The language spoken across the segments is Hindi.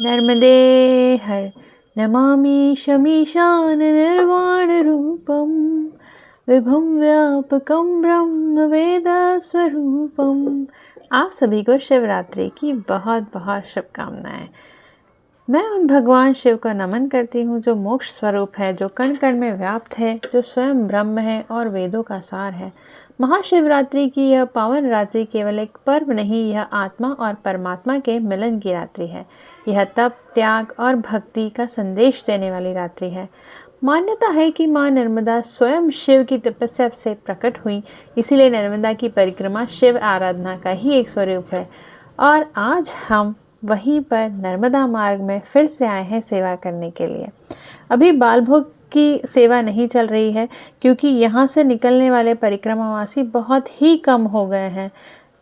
नर्मदे हर नमामि शमीशान निर्वाणरूपं विभुं व्यापकं ब्रह्म वेद स्वरूपम। आप सभी को शिवरात्रि की बहुत बहुत शुभकामनाएं। मैं उन भगवान शिव का नमन करती हूँ जो मोक्ष स्वरूप है, जो कण कण में व्याप्त है, जो स्वयं ब्रह्म है और वेदों का सार है। महाशिवरात्रि की यह पावन रात्रि केवल एक पर्व नहीं, यह आत्मा और परमात्मा के मिलन की रात्रि है। यह तप, त्याग और भक्ति का संदेश देने वाली रात्रि है। मान्यता है कि माँ नर्मदा स्वयं शिव की तपस्या से प्रकट हुई, इसीलिए नर्मदा की परिक्रमा शिव आराधना का ही एक स्वरूप है। और आज हम वहीं पर नर्मदा मार्ग में फिर से आए हैं सेवा करने के लिए। अभी बालभोग की सेवा नहीं चल रही है क्योंकि यहाँ से निकलने वाले परिक्रमावासी बहुत ही कम हो गए हैं,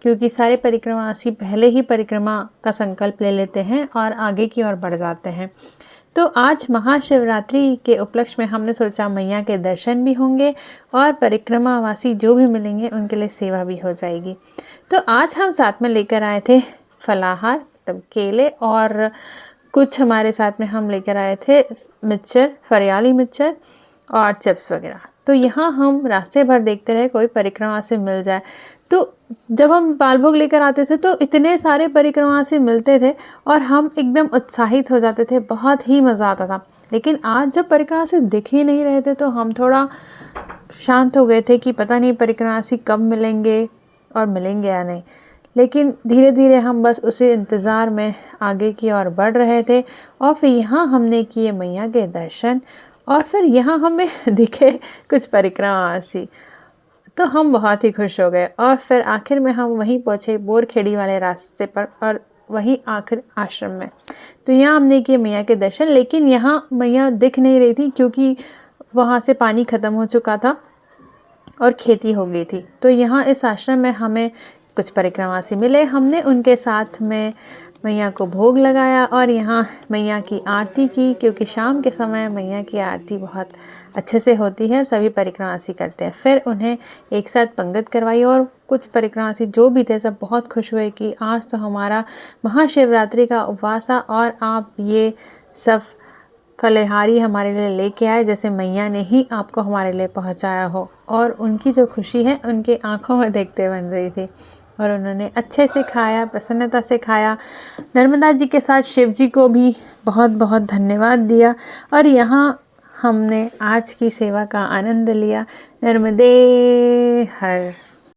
क्योंकि सारे परिक्रमावासी पहले ही परिक्रमा का संकल्प ले लेते हैं और आगे की ओर बढ़ जाते हैं। तो आज महाशिवरात्रि के उपलक्ष्य में हमने सोचा मैया के दर्शन भी होंगे और परिक्रमावासी जो भी मिलेंगे उनके लिए सेवा भी हो जाएगी। तो आज हम साथ में लेकर आए थे फलाहार, तब केले, और कुछ हमारे साथ में हम लेकर आए थे मिक्सचर, फरियाली मिक्सचर और चिप्स वगैरह। तो यहाँ हम रास्ते भर देखते रहे कोई परिक्रमा से मिल जाए। तो जब हम बालभोग लेकर आते थे तो इतने सारे परिक्रमा से मिलते थे और हम एकदम उत्साहित हो जाते थे, बहुत ही मज़ा आता था। लेकिन आज जब परिक्रमा से दिख ही नहीं रहे थे तो हम थोड़ा शांत हो गए थे कि पता नहीं परिक्रमा से कब मिलेंगे और मिलेंगे या नहीं। लेकिन धीरे धीरे हम बस उसी इंतज़ार में आगे की ओर बढ़ रहे थे और फिर यहाँ हमने किए मैया के दर्शन और फिर यहाँ हमें दिखे कुछ परिक्रमावासी, तो हम बहुत ही खुश हो गए। और फिर आखिर में हम वहीं पहुँचे बोरखेड़ी वाले रास्ते पर और वहीं आखिर आश्रम में। तो यहाँ हमने किए मैया के दर्शन, लेकिन यहाँ मैया दिख नहीं रही थी क्योंकि वहाँ से पानी ख़त्म हो चुका था और खेती हो गई थी। तो यहाँ इस आश्रम में हमें कुछ परिक्रमावासी मिले, हमने उनके साथ में मैया को भोग लगाया और यहाँ मैया की आरती की, क्योंकि शाम के समय मैया की आरती बहुत अच्छे से होती है और सभी परिक्रमावासी करते हैं। फिर उन्हें एक साथ पंगत करवाई और कुछ परिक्रमावासी जो भी थे सब बहुत खुश हुए कि आज तो हमारा महाशिवरात्रि का उपवास और आप ये सब फलहारी हमारे लिए लेके आए, जैसे मैया ने ही आपको हमारे लिए पहुंचाया हो। और उनकी जो खुशी है उनके आंखों में देखते बन रही थी और उन्होंने अच्छे से खाया, प्रसन्नता से खाया। नर्मदा जी के साथ शिव जी को भी बहुत बहुत धन्यवाद दिया और यहाँ हमने आज की सेवा का आनंद लिया। नर्मदे हर।